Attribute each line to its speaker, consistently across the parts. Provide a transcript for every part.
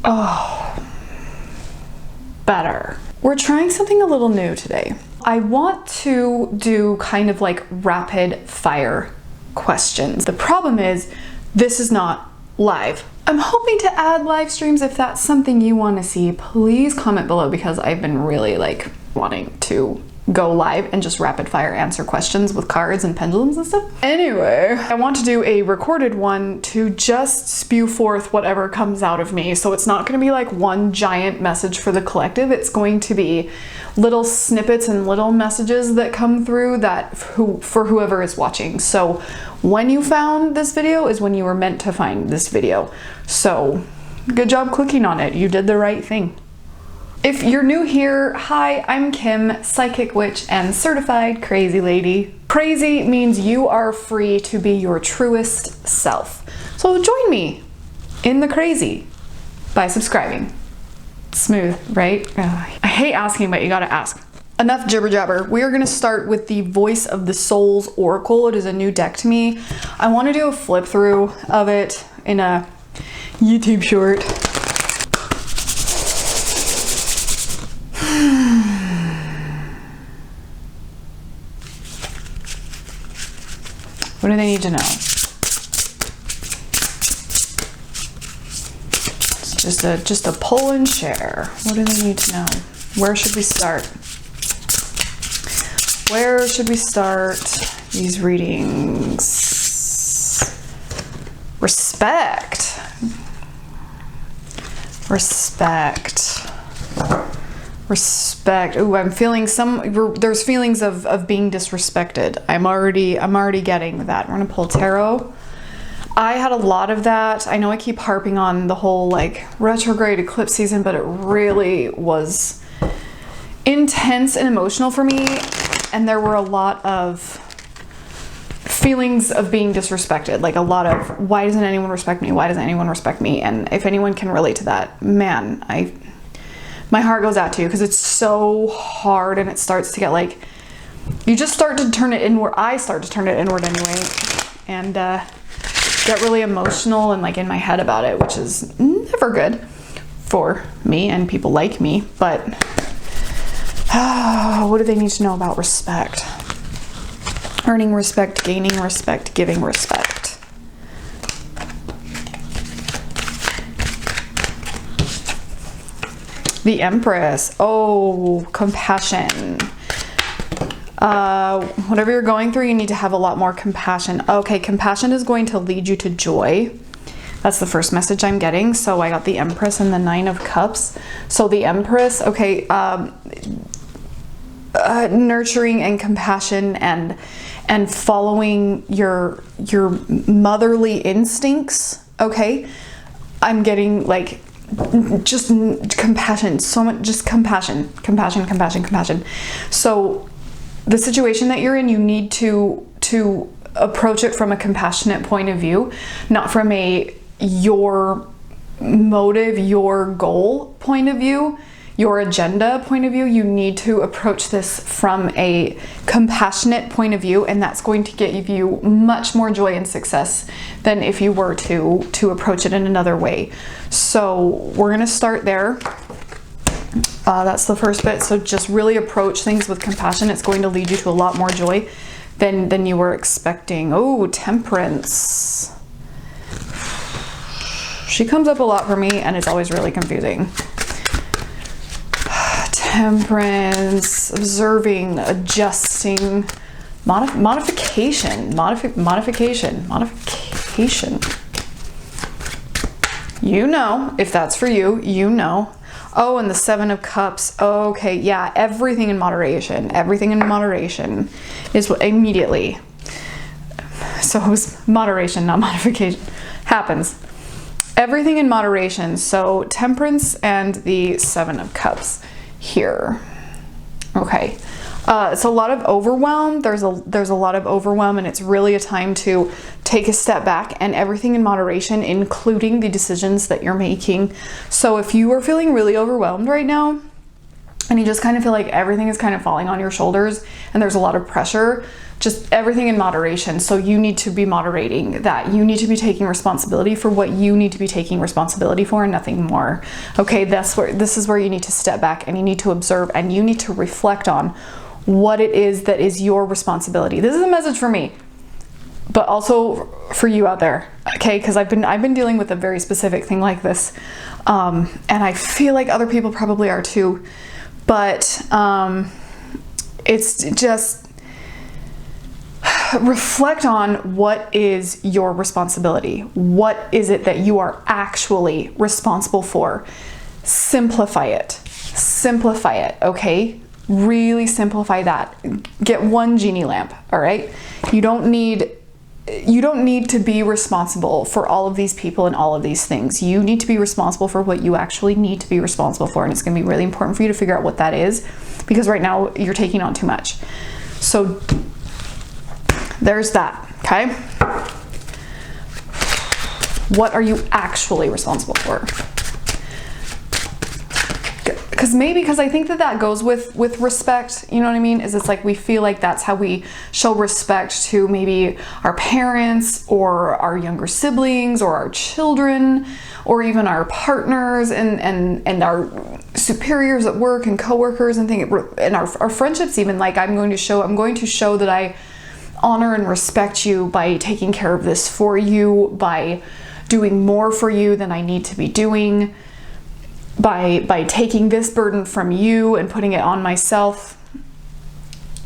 Speaker 1: Oh, better. We're trying something a little new today. I want to do kind of like rapid fire questions. The problem is this is not live. I'm hoping to add live streams. If that's something you want to see, please comment below, because I've been really like wanting to go live and just rapid fire answer questions with cards and pendulums and stuff. Anyway, I want to do a recorded one to just spew forth whatever comes out of me. So it's not going to be like one giant message for the collective. It's going to be little snippets and little messages that come through that for whoever is watching. So when you found this video is when you were meant to find this video. So good job clicking on it. You did the right thing. If you're new here, hi, I'm Kim, psychic witch and certified crazy lady. Crazy means you are free to be your truest self. So join me in the crazy by subscribing. Smooth, right? Ugh. I hate asking, but you gotta ask. Enough jibber jabber. We are gonna start with the Voice of the Soul's Oracle. It is a new deck to me. I wanna do a flip through of it in a YouTube short. What do they need to know? It's just a pull and share. What do they need to know? Where should we start? Where should we start these readings? Respect. Respect. Respect. Ooh, I'm feeling there's feelings of being disrespected. I'm already getting that. We're gonna pull tarot. I had a lot of that. I know I keep harping on the whole like retrograde eclipse season, but it really was intense and emotional for me. And there were a lot of feelings of being disrespected. Like a lot of, why doesn't anyone respect me? Why doesn't anyone respect me? And if anyone can relate to that, man, my heart goes out to you, because it's so hard, and it starts to get like, you just start to turn it inward. I start to turn it inward anyway, and get really emotional and like in my head about it, which is never good for me and people like me. But what do they need to know about respect? Earning respect, gaining respect, giving respect. The Empress. Oh, compassion. Whatever you're going through, you need to have a lot more compassion. Okay, compassion is going to lead you to joy. That's the first message I'm getting. So I got the Empress and the Nine of Cups. So the Empress, okay, nurturing and compassion and following your motherly instincts. Okay, I'm getting like just compassion, so much, just compassion. So the situation that you're in, you need to approach it from a compassionate point of view, not from your motive, your goal point of view, your agenda point of view. You need to approach this from a compassionate point of view, and that's going to give you much more joy and success than if you were to approach it in another way. So we're gonna start there. That's the first bit. So just really approach things with compassion. It's going to lead you to a lot more joy than you were expecting. Oh, Temperance. She comes up a lot for me, and it's always really confusing. Temperance, observing, adjusting, modification. You know, if that's for you, you know. Oh, and the Seven of Cups. Okay, yeah, everything in moderation. Everything in moderation is what immediately. So it was moderation, not modification. Happens. Everything in moderation. So Temperance and the Seven of Cups here. Okay. It's a lot of overwhelm. There's a lot of overwhelm, and it's really a time to take a step back, and everything in moderation, including the decisions that you're making. So if you are feeling really overwhelmed right now, and you just kind of feel like everything is kind of falling on your shoulders and there's a lot of pressure, just everything in moderation. So you need to be moderating that. You need to be taking responsibility for what you need to be taking responsibility for and nothing more. Okay, this is where you need to step back and you need to observe and you need to reflect on what it is that is your responsibility. This is a message for me, but also for you out there, okay? Because I've been dealing with a very specific thing like this, and I feel like other people probably are too. But it's just reflect on what is your responsibility. What is it that you are actually responsible for? Simplify it. Simplify it, okay? Really simplify that. Get one genie lamp, all right? You don't need to be responsible for all of these people and all of these things. You need to be responsible for what you actually need to be responsible for, and it's going to be really important for you to figure out what that is, because right now you're taking on too much. So there's that, okay? What are you actually responsible for? Because I think that goes with respect, you know what I mean? Is it's like we feel like that's how we show respect to maybe our parents or our younger siblings or our children or even our partners and our superiors at work and coworkers and things, and our friendships even. Like I'm going to show that I honor and respect you by taking care of this for you, by doing more for you than I need to be doing, by taking this burden from you and putting it on myself.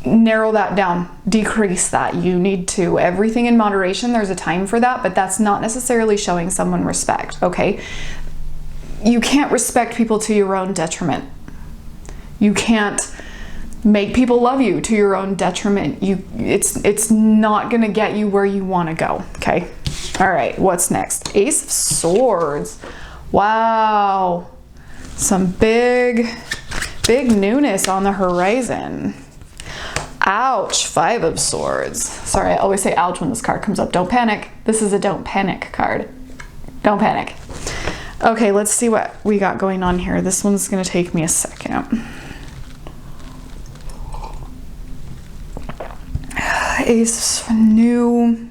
Speaker 1: Narrow that down, decrease that. You need to. Everything in moderation, there's a time for that, but that's not necessarily showing someone respect, okay? You can't respect people to your own detriment. You can't make people love you to your own detriment. It's not gonna get you where you want to go, okay? All right, what's next? Ace of Swords. Wow. Some big newness on the horizon. Ouch, Five of Swords. Sorry, I always say ouch when this card comes up. Don't panic. This is a don't panic card. Don't panic. Okay, let's see what we got going on here. This one's gonna take me a second. Ace, new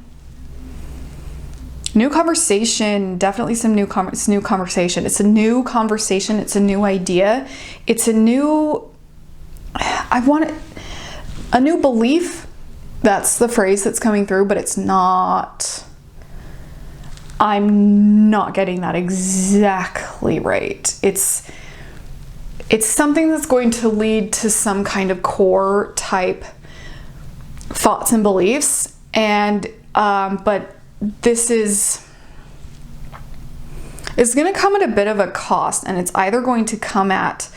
Speaker 1: conversation, definitely some new conversation. It's a new conversation. It's a new idea. It's a new, a new belief. That's the phrase that's coming through, but it's not, I'm not getting that exactly right. It's something that's going to lead to some kind of core type thoughts and beliefs, and but this it's going to come at a bit of a cost, and it's either going to come at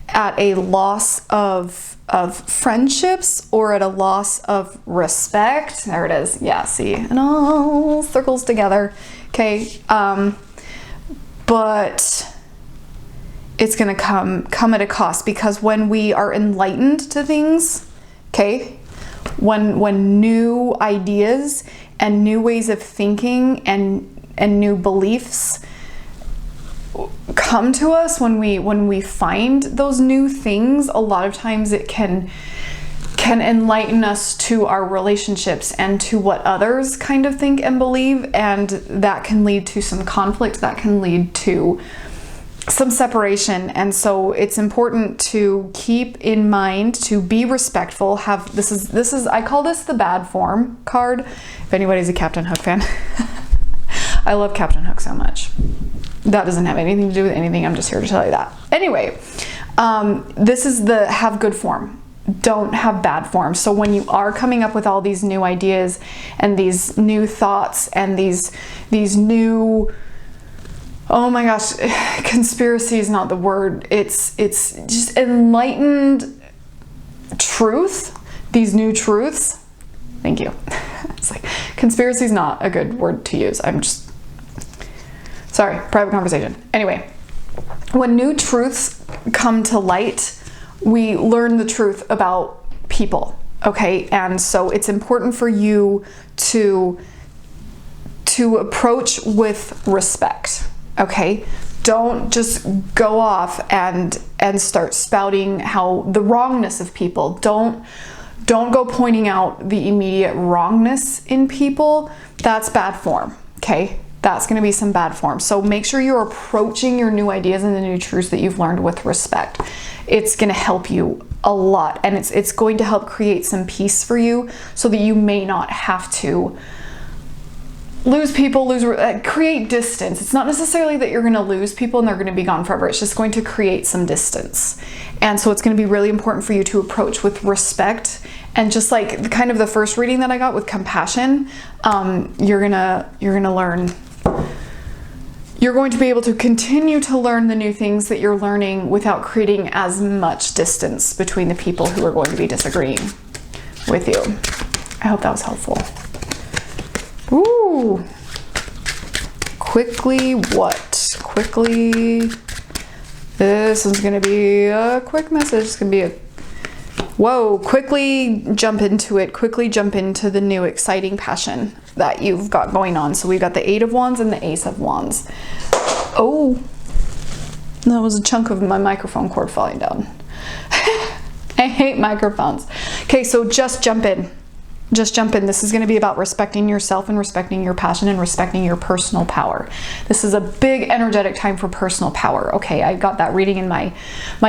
Speaker 1: a loss of friendships or at a loss of respect. There it is. Yeah, see, it all circles together. Okay, but it's going to come at a cost, because when we are enlightened to things, okay, when new ideas and new ways of thinking and new beliefs come to us, when we find those new things, a lot of times it can enlighten us to our relationships and to what others kind of think and believe, and that can lead to some conflict, that can lead to some separation. And so it's important to keep in mind to be respectful. This is I call this the bad form card, if anybody's a Captain Hook fan. I love Captain Hook so much. That doesn't have anything to do with anything. I'm just here to tell you that. Anyway, this is the have good form. Don't have bad form. So when you are coming up with all these new ideas and these new thoughts and these new, oh my gosh, conspiracy is not the word. It's just enlightened truth. These new truths. Thank you. It's like conspiracy is not a good word to use. I'm just sorry. Private conversation. Anyway, when new truths come to light, we learn the truth about people. Okay, and so it's important for you to approach with respect. Okay, don't just go off and start spouting how the wrongness of people. Don't Don't go pointing out the immediate wrongness in people. That's bad form, okay? That's going to be some bad form. So make sure you're approaching your new ideas and the new truths that you've learned with respect. It's going to help you a lot, and it's going to help create some peace for you so that you may not have to lose people, create distance. It's not necessarily that you're going to lose people and they're going to be gone forever. It's just going to create some distance. And so it's going to be really important for you to approach with respect, and just like kind of the first reading that I got with compassion, you're gonna learn. You're going to be able to continue to learn the new things that you're learning without creating as much distance between the people who are going to be disagreeing with you. I hope that was helpful. Ooh. Quickly what? Quickly. This is going to be a quick message. It's going to be a whoa, quickly jump into it. Quickly jump into the new exciting passion that you've got going on. So we've got the 8 of Wands and the Ace of Wands. Oh, that was a chunk of my microphone cord falling down. I hate microphones. Okay, so just jump in. Just jump in. This is going to be about respecting yourself and respecting your passion and respecting your personal power. This is a big energetic time for personal power. Okay, I got that reading in my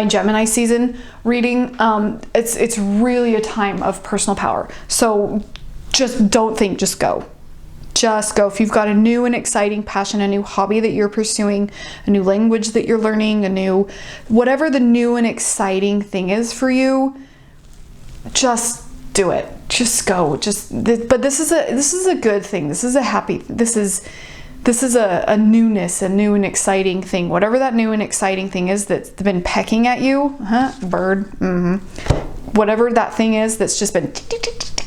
Speaker 1: Gemini season reading. It's really a time of personal power. So just don't think, just go. Just go. If you've got a new and exciting passion, a new hobby that you're pursuing, a new language that you're learning, whatever the new and exciting thing is for you, just do it. Just go. But this is a good thing. This is a happy, this is a newness, a new and exciting thing. Whatever that new and exciting thing is that's been pecking at you, bird, whatever that thing is that's just been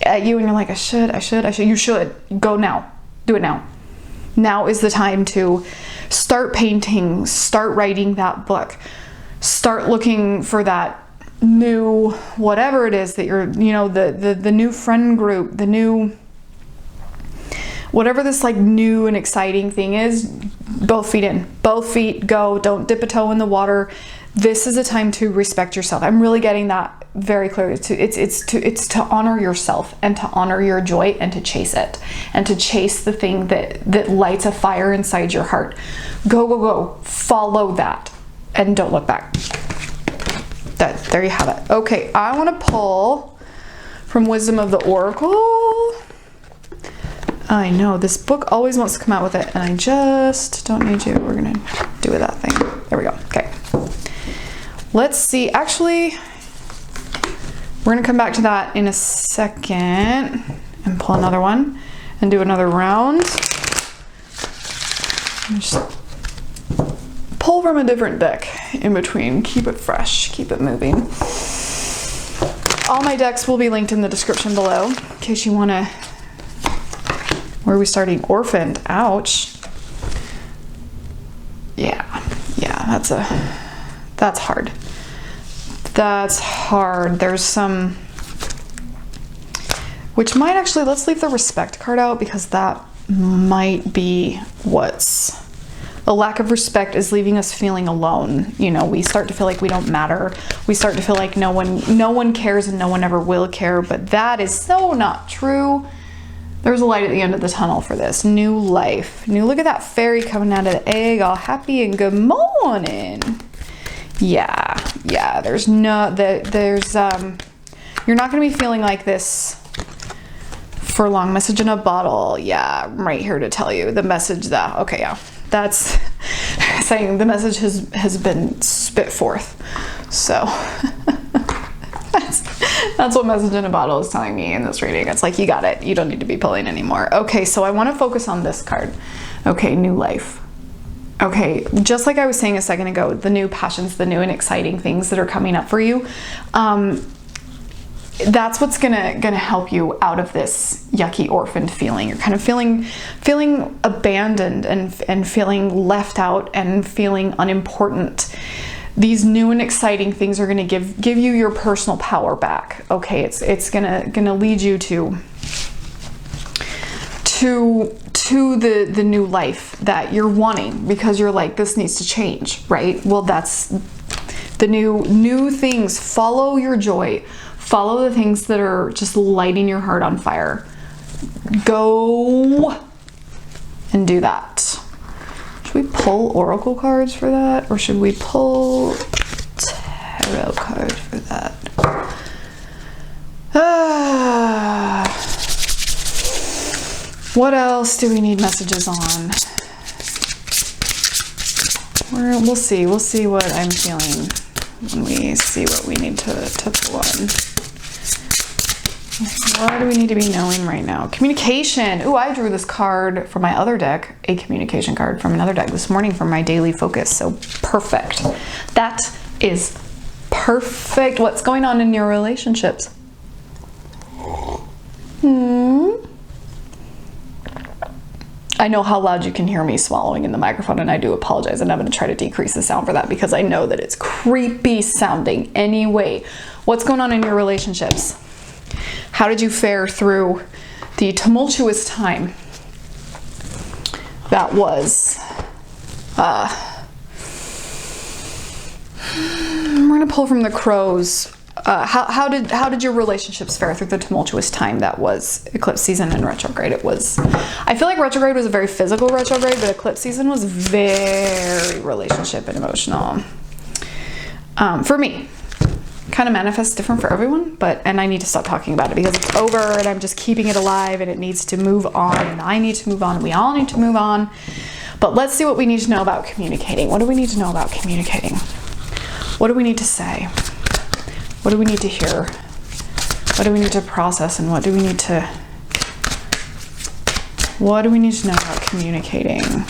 Speaker 1: at you and you're like, I should, you should. Go now. Do it now. Now is the time to start painting, start writing that book, start looking for that new, whatever it is that you're, the new friend group, the new, whatever this like new and exciting thing is, both feet in, both feet go. Don't dip a toe in the water. This is a time to respect yourself. I'm really getting that very clearly. It's to honor yourself and to honor your joy and to chase it and to chase the thing that lights a fire inside your heart. Go. Follow that and don't look back. There you have it. Okay, I want to pull from Wisdom of the Oracle. I know, this book always wants to come out with it, and I just don't need you. We're going to do that thing. There we go. Okay. Let's see. Actually, we're going to come back to that in a second and pull another one and do another round. Just pull from a different deck in between. Keep it fresh, keep it moving. All my decks will be linked in the description below in case you want to. Where are we starting? Orphaned. Ouch. Yeah, that's hard. That's hard. There's some, which might actually, let's leave the respect card out because that might be what's, a lack of respect is leaving us feeling alone. We start to feel like we don't matter. We start to feel like no one cares and no one ever will care, but that is so not true. There's a light at the end of the tunnel for this. New life. Look at that fairy coming out of the egg all happy and good morning. Yeah, there's you're not going to be feeling like this for long. Message in a bottle. Yeah, I'm right here to tell you the message that, okay, yeah. That's saying the message has been spit forth. So that's what message in a bottle is telling me in this reading. It's like, you got it. You don't need to be pulling anymore. Okay, so I want to focus on this card. Okay, new life. Okay, just like I was saying a second ago, the new passions, the new and exciting things that are coming up for you. That's what's gonna help you out of this yucky orphaned feeling. You're kind of feeling abandoned and feeling left out and feeling unimportant. These new and exciting things are gonna give you your personal power back. Okay, it's gonna lead you to the new life that you're wanting because you're like, this needs to change, right? Well, that's the new things. Follow your joy. Follow the things that are just lighting your heart on fire. Go and do that. Should we pull oracle cards for that? Or should we pull tarot cards for that? What else do we need messages on? We'll see what I'm feeling when we see what we need to pull on. What do we need to be knowing right now? Communication. Ooh, I drew this card from my other deck, a communication card from another deck this morning for my daily focus. So perfect. That is perfect. What's going on in your relationships? I know how loud you can hear me swallowing in the microphone, and I do apologize, and I'm going to try to decrease the sound for that because I know that it's creepy sounding anyway. What's going on in your relationships? How did you fare through the tumultuous time that was? We're going to pull from the crows. How did your relationships fare through the tumultuous time that was eclipse season and retrograde? I feel like retrograde was a very physical retrograde, but eclipse season was very relationship and emotional. For me, kind of manifests different for everyone, and I need to stop talking about it because it's over and I'm just keeping it alive and it needs to move on and I need to move on and we all need to move on. But let's see what we need to know about communicating. What do we need to know about communicating? What do we need to say? What do we need to hear? What do we need to process? And what do we need to know about communicating?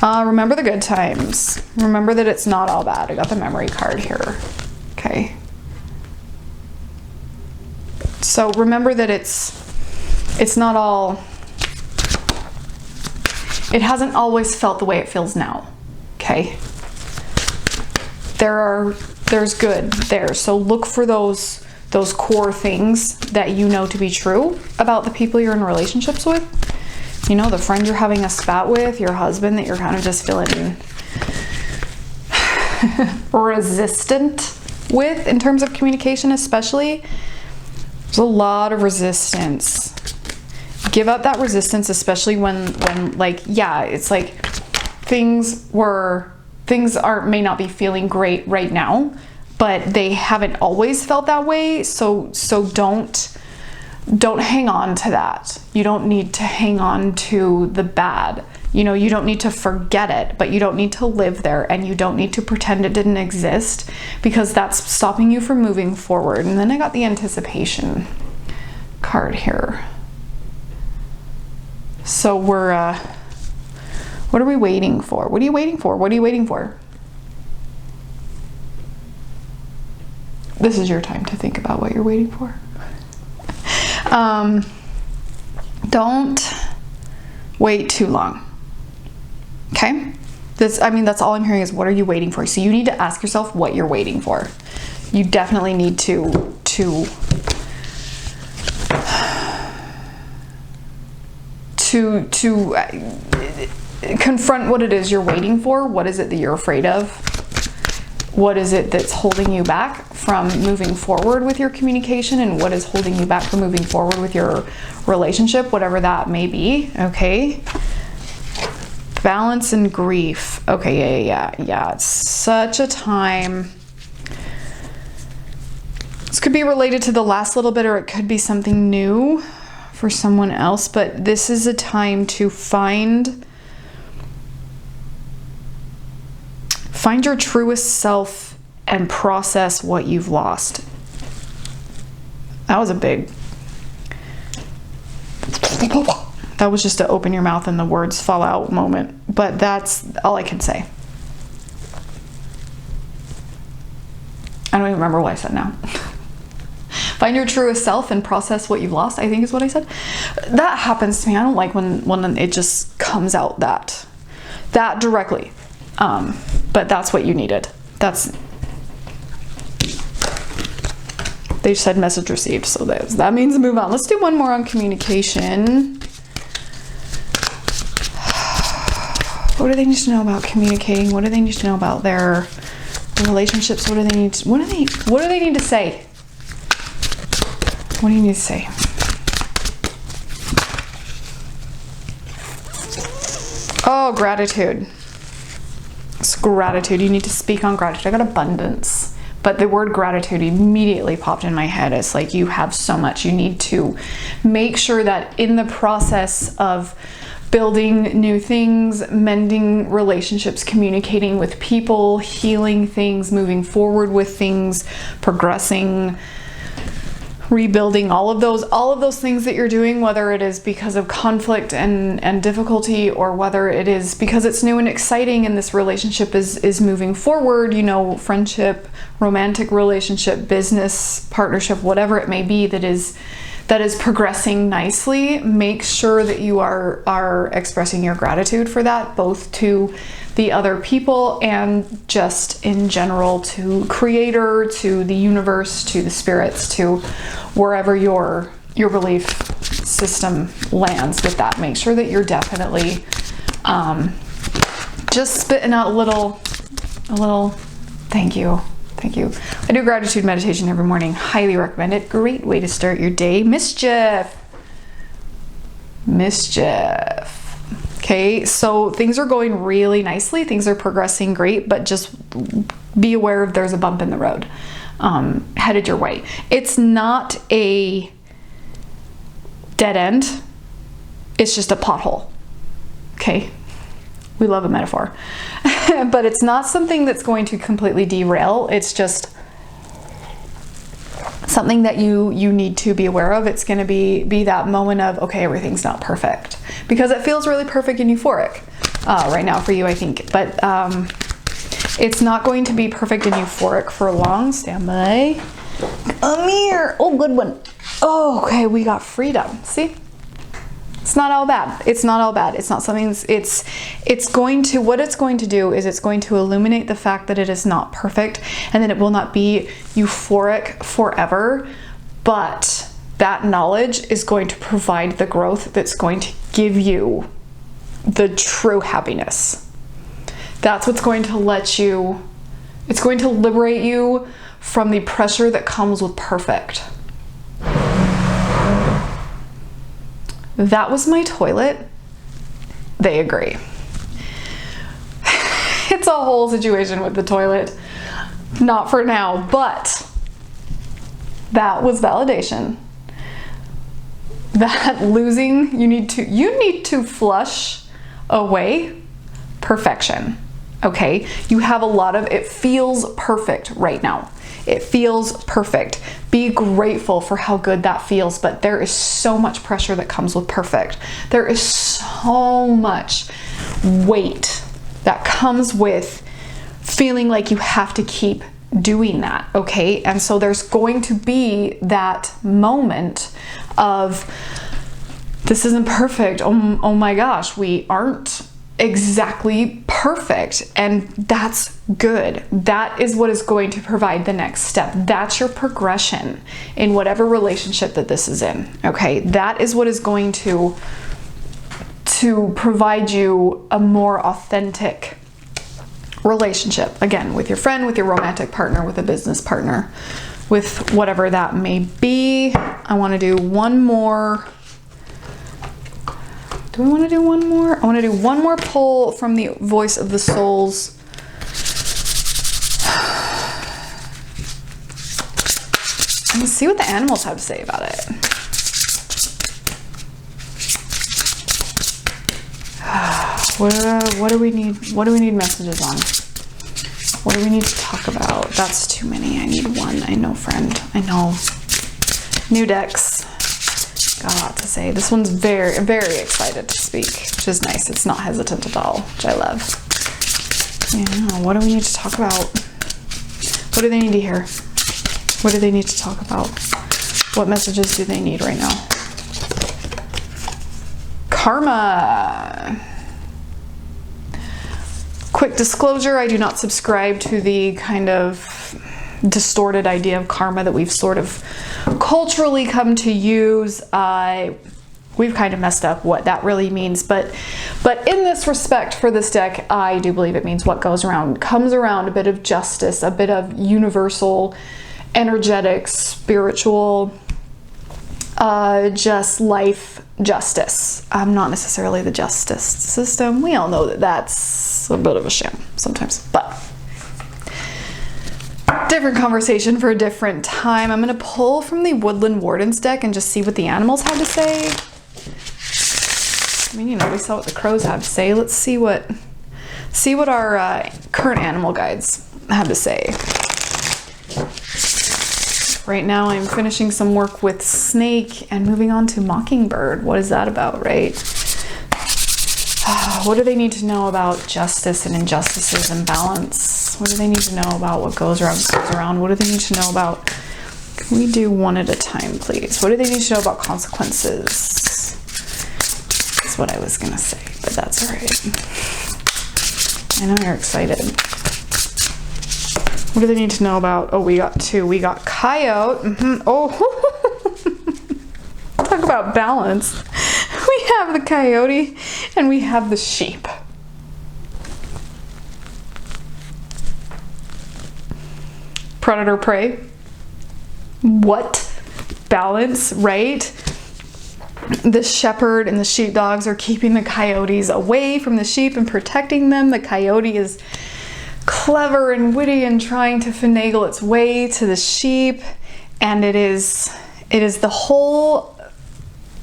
Speaker 1: Remember the good times. Remember that it's not all bad. I got the memory card here. Okay. So remember that it's not all, it hasn't always felt the way it feels now. Okay. There's good there. So look for those core things that you know to be true about the people you're in relationships with. You know, the friend you're having a spat with, your husband that you're kind of just feeling resistant with in terms of communication especially. There's a lot of resistance. Give up that resistance, especially when like, yeah, it's like things may not be feeling great right now, but they haven't always felt that way. So don't hang on to that. You don't need to hang on to the bad. You know, you don't need to forget it, but you don't need to live there, and you don't need to pretend it didn't exist because that's stopping you from moving forward. And then I got the anticipation card here. So we're what are we waiting for? What are you waiting for? What are you waiting for? This is your time to think about what you're waiting for. Don't wait too long. Okay? That's all I'm hearing is what are you waiting for? So you need to ask yourself what you're waiting for. You definitely need to confront what it is you're waiting for. What is it that you're afraid of? What is it that's holding you back from moving forward with your communication, and what is holding you back from moving forward with your relationship, whatever that may be. Okay. Balance and grief. Okay, yeah. It's such a time. This could be related to the last little bit, or it could be something new for someone else, but this is a time to find your truest self and process what you've lost. That was a big... That was just to open your mouth and the words fall out moment, but that's all I can say. I don't even remember what I said now. Find your truest self and process what you've lost, I think is what I said. That happens to me. I don't like when it just comes out that directly. But that's what you needed. They said message received, so that means move on. Let's do one more on communication. What do they need to know about communicating? What do they need to know about their relationships? What do they need to say? What do you need to say? Oh, gratitude. It's gratitude. You need to speak on gratitude. I got abundance. But the word gratitude immediately popped in my head. It's like you have so much. You need to make sure that in the process of building new things, mending relationships, communicating with people, healing things, moving forward with things, progressing, rebuilding, all of those things that you're doing, whether it is because of conflict and difficulty, or whether it is because it's new and exciting and this relationship is moving forward, you know, friendship, romantic relationship, business partnership, whatever it may be that is progressing nicely. Make sure that you are expressing your gratitude for that, both to the other people and just in general to Creator, to the universe, to the spirits, to wherever your belief system lands with that. Make sure that you're definitely just spitting out a little thank you. Thank you. I do gratitude meditation every morning. Highly recommend it. Great way to start your day. Mischief. Okay, so things are going really nicely. Things are progressing great, but just be aware if there's a bump in the road headed your way. It's not a dead end. It's just a pothole. Okay, we love a metaphor. But it's not something that's going to completely derail. It's just something that you need to be aware of. It's going to be that moment of, okay, everything's not perfect, because it feels really perfect and euphoric right now for you, I think. But it's not going to be perfect and euphoric for long. Stand by. Come here. Oh, good one. Oh, okay, we got freedom. See? It's not all bad. It's not all bad. It's not something, what it's going to do is it's going to illuminate the fact that it is not perfect, and then it will not be euphoric forever, but that knowledge is going to provide the growth that's going to give you the true happiness. That's what's going to it's going to liberate you from the pressure that comes with perfect. That was my toilet. They agree. It's a whole situation with the toilet. Not for now, but that was validation. That losing, you need to flush away perfection. Okay? You have a lot of, it feels perfect right now. It feels perfect. Be grateful for how good that feels, but there is so much pressure that comes with perfect. There is so much weight that comes with feeling like you have to keep doing that, okay? And so there's going to be that moment of, this isn't perfect. Oh my gosh, we aren't exactly perfect, and that's good. That is what is going to provide the next step. That's your progression in whatever relationship that this is in, okay? That is what is going to provide you a more authentic relationship, again, with your friend, with your romantic partner, with a business partner, with whatever that may be. I want to do one more. Do we want to do one more? I want to do one more pull from the Voice of the Souls. And see what the animals have to say about it. What do we need? What do we need messages on? What do we need to talk about? That's too many. I need one. I know, friend. I know. New decks. Got a lot to say. This one's very, very excited to speak, which is nice. It's not hesitant at all, which I love. Yeah, what do we need to talk about? What do they need to hear? What do they need to talk about? What messages do they need right now? Karma. Quick disclosure, I do not subscribe to the kind of distorted idea of karma that we've sort of culturally come to use. We've kind of messed up what that really means, but in this respect for this deck, I do believe it means what goes around comes around, a bit of justice, a bit of universal, energetic, spiritual just life justice. Not necessarily the justice system. We all know that that's a bit of a sham sometimes, but different conversation for a different time. I'm going to pull from the Woodland Wardens deck and just see what the animals have to say. I mean, you know, we saw what the crows have to say. Let's see what our current animal guides have to say. Right now I'm finishing some work with snake and moving on to mockingbird. What is that about, right? What do they need to know about justice and injustices and balance? What do they need to know about what goes around comes around? What do they need to know about? Can we do one at a time, please? What do they need to know about consequences? That's what I was gonna say, but that's all right. I know you're excited. What do they need to know about? Oh, we got two. We got coyote. Oh, talk about balance. We have the coyote and we have the sheep. Predator prey. What? Balance, right? The shepherd and the sheepdogs are keeping the coyotes away from the sheep and protecting them. The coyote is clever and witty and trying to finagle its way to the sheep, and it is the whole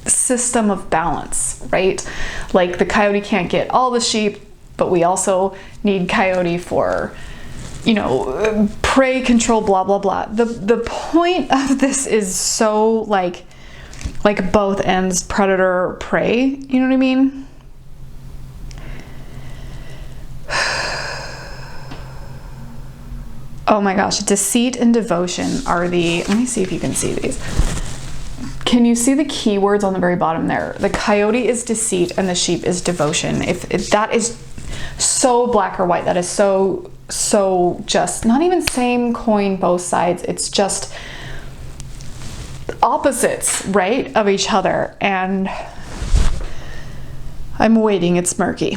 Speaker 1: system of balance, right? Like the coyote can't get all the sheep, but we also need coyote for, you know, prey control, blah blah blah. The point of this is so like both ends, predator, prey, you know what I mean? Oh my gosh, deceit and devotion are the, let me see if you can see these. Can you see the keywords on the very bottom there? The coyote is deceit and the sheep is devotion. If that is so black or white, that is so just, not even same coin, both sides. It's just opposites, right, of each other. And I'm waiting, it's murky.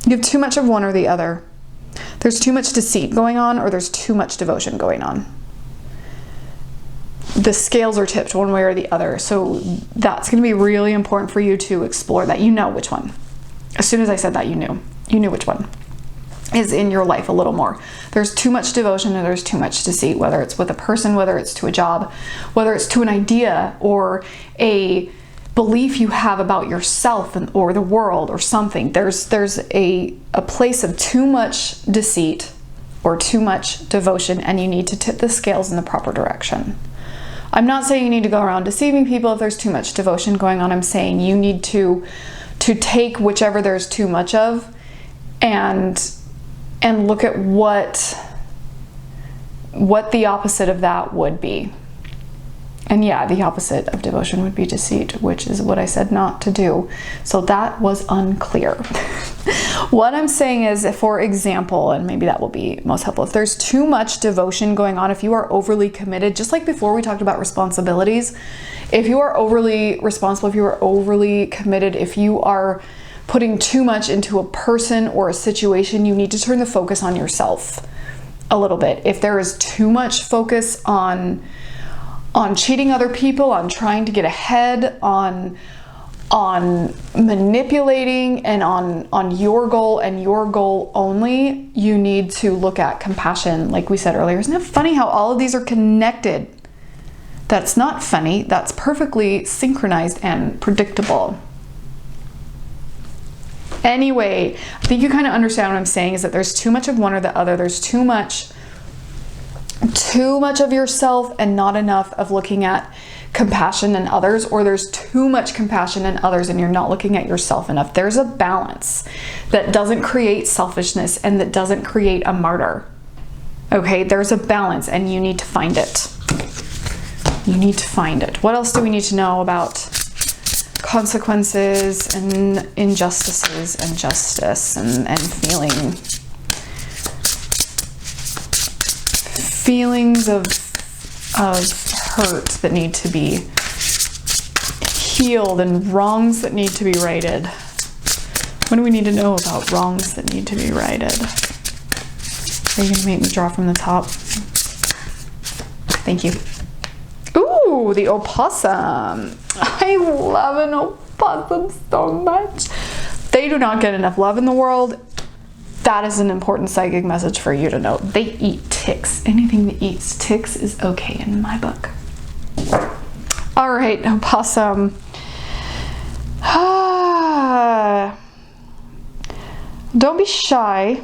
Speaker 1: You have too much of one or the other. There's too much deceit going on, or there's too much devotion going on. The scales are tipped one way or the other. So that's going to be really important for you to explore that. You know which one. As soon as I said that, you knew which one is in your life a little more. There's too much devotion and there's too much deceit, whether it's with a person, whether it's to a job, whether it's to an idea or a belief you have about yourself or the world or something. There's a place of too much deceit or too much devotion, and you need to tip the scales in the proper direction. I'm not saying you need to go around deceiving people if there's too much devotion going on. I'm saying you need to take whichever there's too much of and look at what the opposite of that would be. And yeah, the opposite of devotion would be deceit, which is what I said not to do. So that was unclear. What I'm saying is, if, for example, and maybe that will be most helpful, if there's too much devotion going on, if you are overly committed, just like before we talked about responsibilities, if you are overly responsible, if you are overly committed, if you are putting too much into a person or a situation, you need to turn the focus on yourself a little bit. If there is too much focus on cheating other people, on trying to get ahead, on manipulating, and on your goal and your goal only, you need to look at compassion, like we said earlier. Isn't it funny how all of these are connected? That's not funny. That's perfectly synchronized and predictable. Anyway, I think you kind of understand what I'm saying, is that there's too much of one or the other. There's too much of yourself and not enough of looking at compassion in others, or there's too much compassion in others and you're not looking at yourself enough. There's a balance that doesn't create selfishness and that doesn't create a martyr. Okay, there's a balance and you need to find it. You need to find it. What else do we need to know about consequences and injustices and justice and feelings of hurt that need to be healed and wrongs that need to be righted? What do we need to know about wrongs that need to be righted? Are you going to make me draw from the top? Thank you. Ooh, the opossum. I love an opossum so much. They do not get enough love in the world. That is an important psychic message for you to know. They eat ticks. Anything that eats ticks is okay in my book. All right, opossum. Don't be shy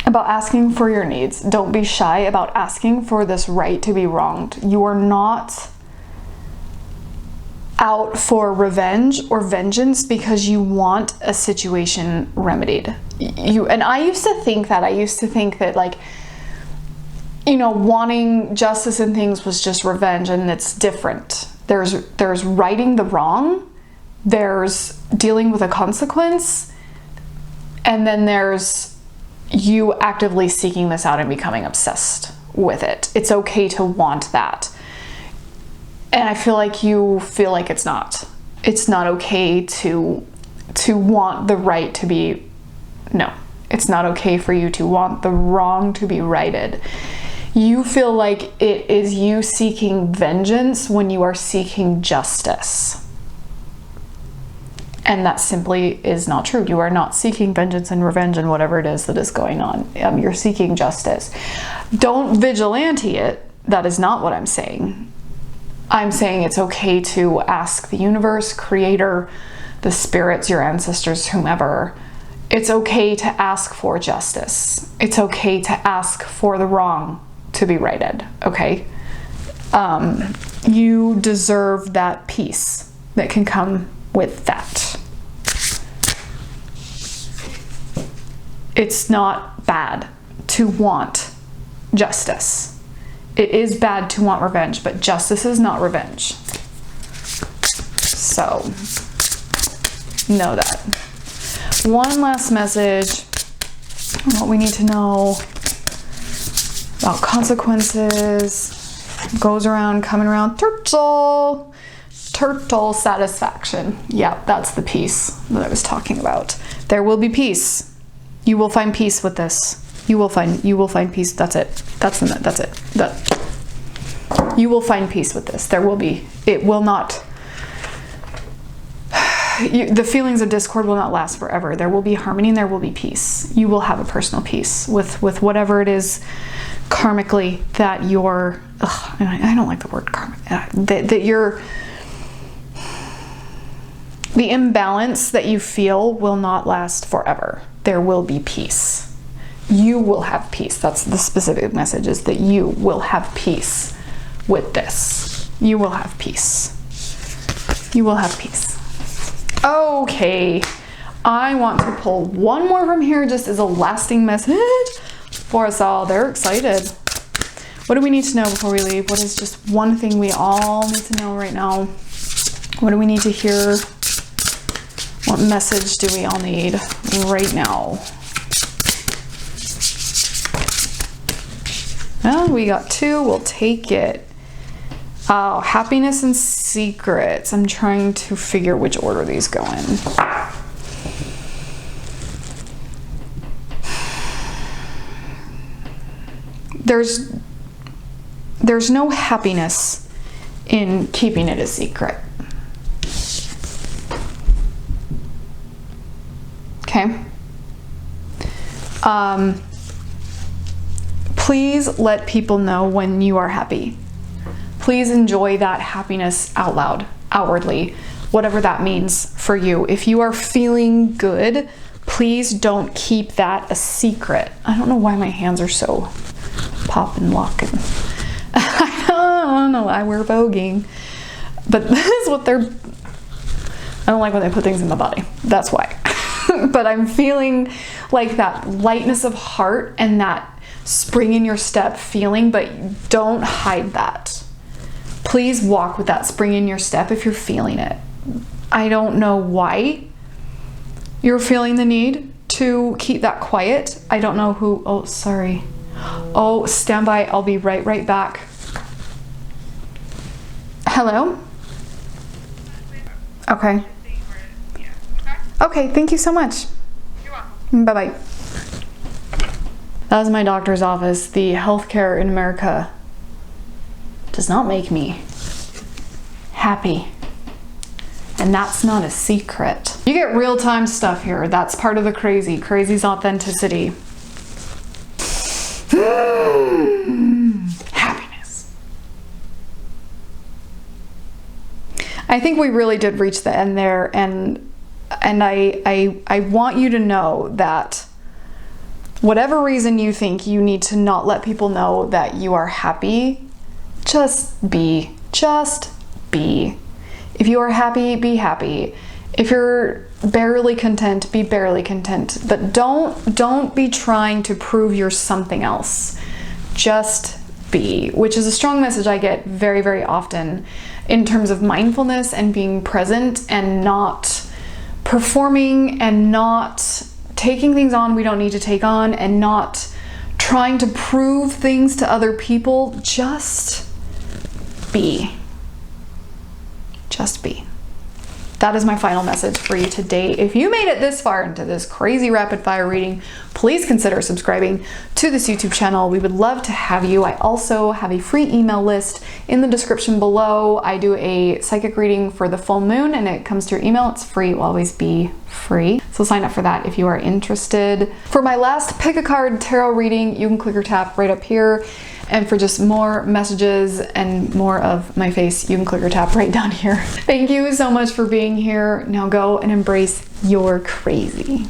Speaker 1: about asking for your needs. Don't be shy about asking for this right to be wronged. You are not out for revenge or vengeance because you want a situation remedied. And I used to think that like, you know, wanting justice in things was just revenge, and it's different. There's righting the wrong, there's dealing with a consequence, and then there's you actively seeking this out and becoming obsessed with it. It's okay to want that. And I feel like you feel like it's not okay to want the right to be, no, it's not okay for you to want the wrong to be righted. You feel like it is you seeking vengeance when you are seeking justice. And that simply is not true. You are not seeking vengeance and revenge and whatever it is that is going on. You're seeking justice. Don't vigilante it. That is not what I'm saying. I'm saying it's okay to ask the universe, creator, the spirits, your ancestors, whomever. It's okay to ask for justice. It's okay to ask for the wrong to be righted, okay? You deserve that peace that can come with that. It's not bad to want justice. It is bad to want revenge, but justice is not revenge. So, know that. One last message, what we need to know about consequences. Goes around, coming around, turtle satisfaction. Yeah, that's the peace that I was talking about. There will be peace. You will find peace with this. You will find peace. That's it. That's it. You will find peace with this. There will be. It will not. The feelings of discord will not last forever. There will be harmony and there will be peace. You will have a personal peace with whatever it is karmically that you're. I don't like the word karmic. That you're. The imbalance that you feel will not last forever. There will be peace. You will have peace. That's the specific message, is that you will have peace with this. You will have peace. You will have peace. Okay, I want to pull one more from here just as a lasting message for us all. They're excited. What do we need to know before we leave? What is just one thing we all need to know right now? What do we need to hear? What message do we all need right now? Well, we got two. We'll take it. Oh, happiness and secrets. I'm trying to figure which order these go in. There's no happiness in keeping it a secret. Okay? Please let people know when you are happy. Please enjoy that happiness out loud, outwardly, whatever that means for you. If you are feeling good, please don't keep that a secret. I don't know why my hands are so pop and lock. And I don't know, I wear voguing. But this is what they're... I don't like when they put things in my body. That's why. But I'm feeling like that lightness of heart and that spring in your step feeling, but don't hide that. Please walk with that spring in your step if you're feeling it. I don't know why you're feeling the need to keep that quiet. I don't know who... Oh, sorry. Oh, stand by. I'll be right back. Hello? Okay. Okay, thank you so much.
Speaker 2: You're welcome.
Speaker 1: Bye-bye. That was my doctor's office. The healthcare in America does not make me happy. And that's not a secret. You get real-time stuff here. That's part of the crazy. Crazy's authenticity. Happiness. I think we really did reach the end there, and I want you to know that whatever reason you think you need to not let people know that you are happy, just be. Just be. If you are happy, be happy. If you're barely content, be barely content. But don't be trying to prove you're something else. Just be, which is a strong message I get very, very often in terms of mindfulness and being present and not performing and not taking things on we don't need to take on and not trying to prove things to other people. Just be. Just be. That is my final message for you today. If you made it this far into this crazy rapid fire reading, please consider subscribing to this YouTube channel. We would love to have you. I also have a free email list in the description below. I do a psychic reading for the full moon and it comes to your email. It's free. It will always be free. So sign up for that if you are interested. For my last pick a card tarot reading, you can click or tap right up here. And for just more messages and more of my face, you can click or tap right down here. Thank you so much for being here. Now go and embrace your crazy.